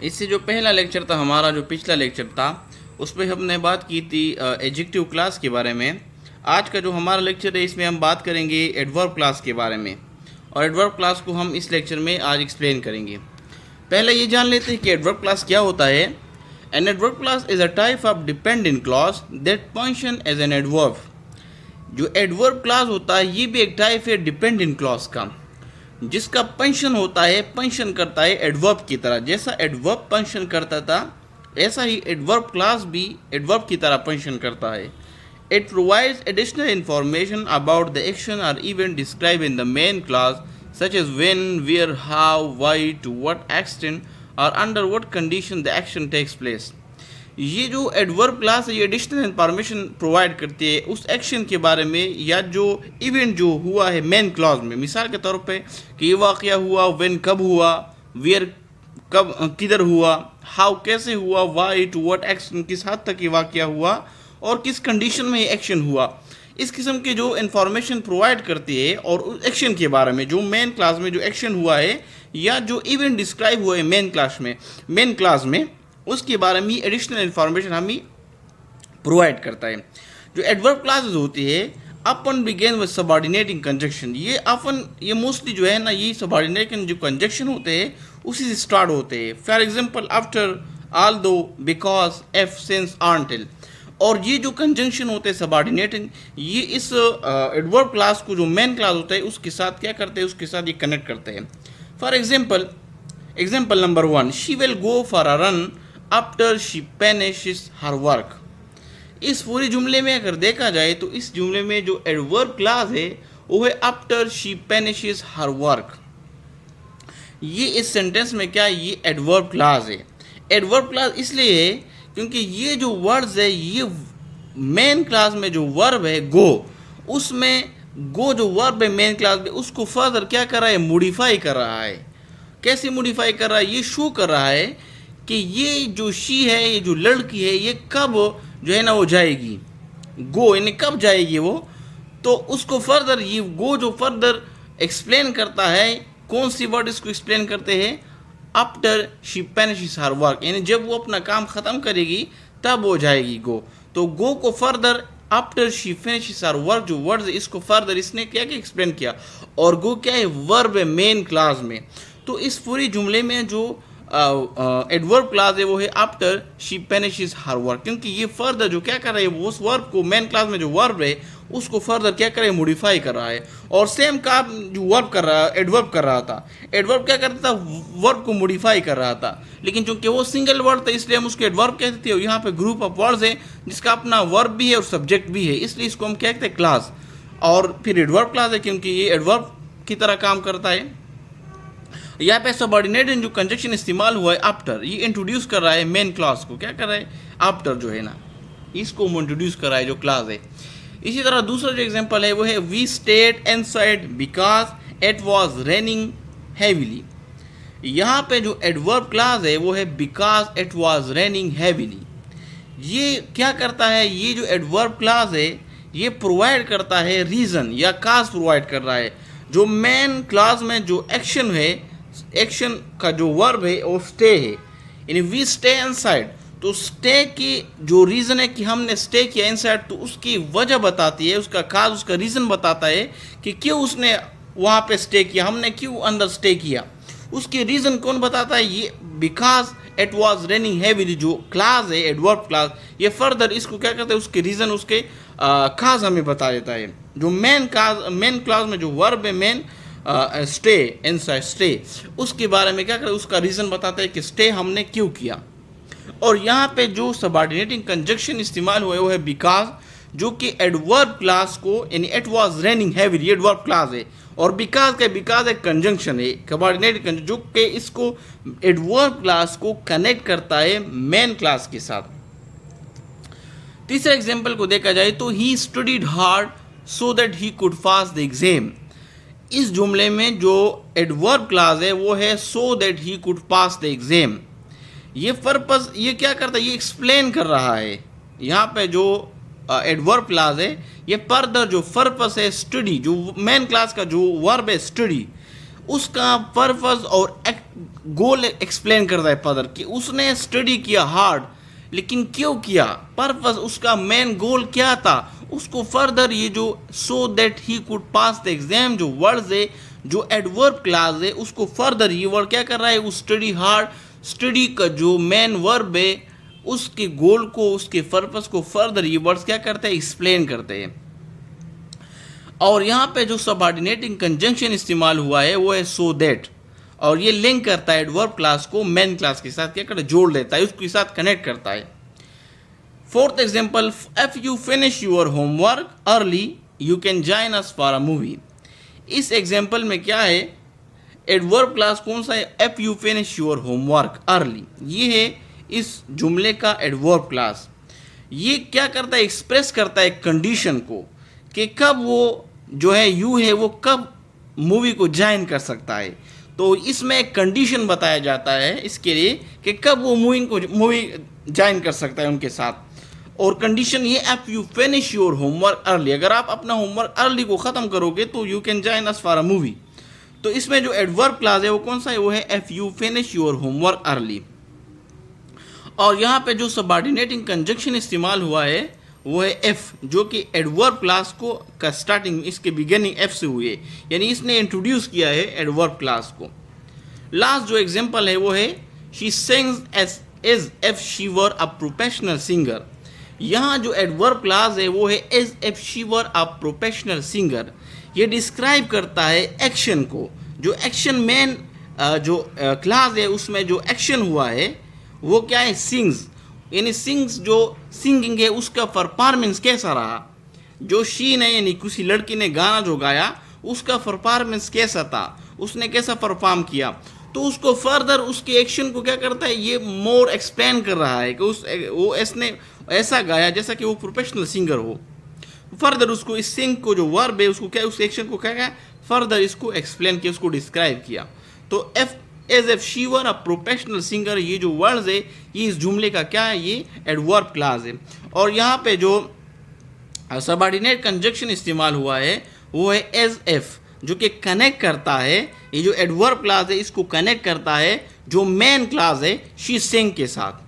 इससे जो पहला लेक्चर था हमारा, जो पिछला लेक्चर था, उस पर हमने बात की थी एडजेक्टिव क्लास के बारे में। आज का जो हमारा लेक्चर है इसमें हम बात करेंगे एडवर्ब क्लास के बारे में, और एडवर्ब क्लास को हम इस लेक्चर में आज एक्सप्लेन करेंगे। पहले ये जान लेते हैं कि एडवर्ब क्लास क्या होता है। An adverb class is a type of dependent clause that function as an adverb. जो एडवर्ब क्लास होता है ये भी एक टाइप है डिपेंडेंट क्लॉज का, जिसका फंक्शन होता है, फंक्शन करता है एडवर्ब की तरह। जैसा एडवर्ब फंक्शन करता था ऐसा ही एडवर्ब क्लास भी एडवर्ब की तरह फंक्शन करता है। It provides additional information about the action और event describe in the main class such as when, where, how, why, to what extent और under what condition the action takes place. ये जो adverb class है ये additional information provide करती है उस action के बारे में या जो इवेंट जो हुआ है मेन क्लॉज में। मिसाल के तौर पे कि ये वाक़या हुआ, व्हेन कब हुआ, वेयर कब किधर हुआ, हाउ कैसे हुआ, वाई टू व्हाट एक्शन किस हद तक ये वाक़या हुआ और किस कंडीशन में ये एक्शन हुआ। इस किस्म के जो इन्फॉर्मेशन प्रोवाइड करती है और उस एक्शन के बारे में जो मेन क्लास में जो एक्शन हुआ है या जो इवेंट डिस्क्राइब हुआ है मेन क्लास में उसके बारे में एडिशनल इन्फॉर्मेशन हमें प्रोवाइड करता है। जो एडवर्ब क्लासेस होती है अपन बिगेन विद सबऑर्डिनेटिंग कंजक्शन। ये मोस्टली जो है ना, ये सबऑर्डिनेटिंग जो कंजक्शन होते हैं उसी से स्टार्ट होते हैं। For example after, although, because, F, since, until. और ये जो कंजंक्शन होते हैं सबऑर्डिनेटिंग, ये इस एडवर्ब क्लास को जो मेन क्लास होता है उसके साथ क्या करते हैं, उसके साथ ये कनेक्ट करते हैं। For example number 1, she will go for a run after she finishes her work. इस पूरे जुमले में अगर देखा जाए तो इस जुमले में जो एडवर्ब क्लास है वो है after she finishes her work. ये इस सेंटेंस में क्या, ये एडवर्ब क्लास है। एडवर्ब क्लास इसलिए है क्योंकि ये जो वर्ड्स है ये मेन क्लास में जो वर्ब है गो, उसमें गो जो वर्ब है मेन क्लास में उसको फर्दर क्या कर रहा है, मॉडिफाई कर रहा है। कैसे मॉडिफाई कर रहा है, ये शो कर रहा है कि ये जो शी है, ये जो लड़की है, ये कब जो है ना वो जाएगी, गो यानी कब जाएगी वो। तो उसको फर्दर ये गो जो फर्दर एक्सप्लेन करता है, कौन सी वर्ड इसको एक्सप्लेन करते हैं, after she finishes her work, यानी जब वो अपना काम ख़त्म करेगी तब वो जाएगी गो। तो गो को further after she finishes her work जो वर्ड इसको फर्दर इसने क्या क्या एक्सप्लेन किया। और गो क्या है, वर्ब है मेन क्लास में। तो इस पूरी जुमले में जो एडवर्ब क्लास है वो है after she finishes her work, क्योंकि ये फर्दर जो क्या कर रहा है वो उस वर्ब को मेन क्लास में जो वर्ब है उसको फर्दर क्या कर रहा है, मॉडिफाई कर रहा है। और सेम काम जो वर्ब कर रहा है एडवर्ब कर रहा था, एडवर्ब क्या करता था, वर्ब को मॉडिफाई कर रहा था। लेकिन चूंकि वो सिंगल वर्ड था इसलिए हम उसको एडवर्ब कहते थे। यहाँ पे ग्रुप ऑफ वर्ड्स है जिसका अपना वर्ब भी है और सब्जेक्ट भी है, इसलिए इसको हम क्या कहते हैं, क्लास। और फिर एडवर्ब क्लास है क्योंकि ये एडवर्ब की तरह काम करता है। यहाँ पे सबऑर्डिनेट जो कंजक्शन इस्तेमाल हुआ है आफ्टर, ये इंट्रोड्यूस कर रहा है मेन क्लास को, क्या कर रहा है, आफ्टर जो है ना इसको इंट्रोड्यूस कर रहा है जो क्लास है। इसी तरह दूसरा जो एग्जांपल है वो है we stayed inside because it was raining heavily. यहाँ पे जो एडवर्ब क्लास है वो है because it was raining heavily. ये क्या करता है, ये जो एडवर्ब क्लास है ये प्रोवाइड करता है रीज़न या काज प्रोवाइड कर रहा है। जो मेन क्लास में जो एक्शन है, एक्शन का जो वर्ब है वो स्टे है, यानी वी स्टे इनसाइड। तो स्टे की जो रीज़न है कि हमने स्टे किया इनसाइड, तो उसकी वजह बताती है, उसका काज, उसका रीज़न बताता है कि क्यों उसने वहाँ पे स्टे किया, हमने क्यों अंदर स्टे किया। उसकी रीज़न कौन बताता है, ये because it was raining heavily जो क्लास है एडवर्ब क्लास, ये फर्दर इसको क्या करता है, उसके रीज़न, उसके काज हमें बता देता है। जो मेन क्लास में जो वर्ब है मेन स्टे इनसाइड स्टे, उसके बारे में क्या करता है, उसका रीज़न बताता है कि स्टे हमने क्यों किया। और यहाँ पे जो सबऑर्डिनेटिंग कंजक्शन इस्तेमाल हुआ है वो है बिकॉज, जो कि एडवर्ब क्लास को, यानी it was raining heavily adverb class है और बिकॉज एक कंजंक्शन है सबऑर्डिनेट जो कि इसको एडवर्ब क्लास को कनेक्ट करता है मेन क्लास के साथ। तीसरे एग्जाम्पल को देखा जाए तो he studied hard so that he could pass the exam. इस जुमले में जो एडवर्ब क्लास है वो है so that he could pass the exam. ये पर्पस ये क्या करता है, ये एक्सप्लेन कर रहा है। यहाँ पे जो एडवर्ब क्लास है ये फर्दर जो पर्पस है स्टडी, जो मेन क्लास का जो वर्ब है स्टडी, उसका पर्पस और गोल एक्सप्लेन करता है फर्दर कि उसने स्टडी किया हार्ड, लेकिन क्यों किया, पर्पस उसका मेन गोल क्या था, उसको फर्दर ये जो so that he could pass the exam जो वर्ड्स है, जो एडवर्ब क्लास है, उसको फर्दर ये वर्ड क्या कर रहा है, वो स्टडी हार्ड, स्टडी का जो मेन वर्ब है उसके गोल को, उसके पर्पस को फर्दर ये वर्ड्स क्या करते हैं, एक्सप्लेन करते हैं। और यहाँ पे जो सबऑर्डिनेटिंग कंजंक्शन इस्तेमाल हुआ है वो है सो दैट, और ये लिंक करता है एडवर्ब क्लास को मेन क्लास के साथ, क्या करता है, जोड़ देता है, उसके साथ कनेक्ट करता है। Fourth example, if you finish your homework early you can join us for a movie. इस एग्जांपल में क्या है, एडवर्ब क्लास कौन सा है, if you finish your homework early, ये है इस जुमले का एडवर्ब क्लास। ये क्या करता है, एक्सप्रेस करता है कंडीशन को कि कब वो जो है यू है वो कब मूवी को ज्वाइन कर सकता है। तो इसमें एक कंडीशन बताया जाता है इसके लिए कि कब वो मूवी ज्वाइन कर सकता है उनके साथ। और कंडीशन ये, if you finish your homework early, अगर आप अपना होमवर्क अर्ली को ख़त्म करोगे तो you can join us for a movie. तो इसमें जो एडवर्ब क्लास है वो कौन सा है, वो है if you finish your homework early. और यहाँ पे जो सबऑर्डिनेटिंग कंजंक्शन इस्तेमाल हुआ है वो है एफ, जो कि एडवर्ब क्लास को का स्टार्टिंग इसके बिगिनिंग एफ से हुई है, यानी इसने इंट्रोड्यूस किया है एडवर्ब क्लास को। लास्ट जो एग्जांपल है वो है she sings as if she were a professional singer. यहाँ जो एडवर्ब क्लास है वो है as if she were a professional singer. ये डिस्क्राइब करता है एक्शन को, जो एक्शन मेन जो क्लास है उसमें जो एक्शन हुआ है वो क्या है, सिंग्स, यानी सिंग्स जो सिंगिंग है उसका परफॉर्मेंस कैसा रहा, जो शी ने यानी किसी लड़की ने गाना जो गाया उसका परफॉर्मेंस कैसा था, उसने कैसा परफॉर्म किया, तो उसको फर्दर उसके एक्शन को क्या करता है, ये मोर एक्सप्लेन कर रहा है कि वो इसने ऐसा गाया जैसा कि वो प्रोफेशनल सिंगर हो। फर्दर उसको इस सिंग को जो वर्ब है उसको क्या, उस एक्शन को क्या क्या फर्दर इसको एक्सप्लेन किया, उसको डिस्क्राइब किया। तो F as if she were a professional singer, ये जो वर्ड्स है ये इस जुमले का क्या है, ये एडवर्ब क्लास है। और यहाँ पे जो सबऑर्डिनेट कंजंक्शन इस्तेमाल हुआ है वो है एज इफ, जो कि कनेक्ट करता है, ये जो एडवर्ब क्लास है इसको कनेक्ट करता है जो मेन क्लास है शी सिंग के साथ।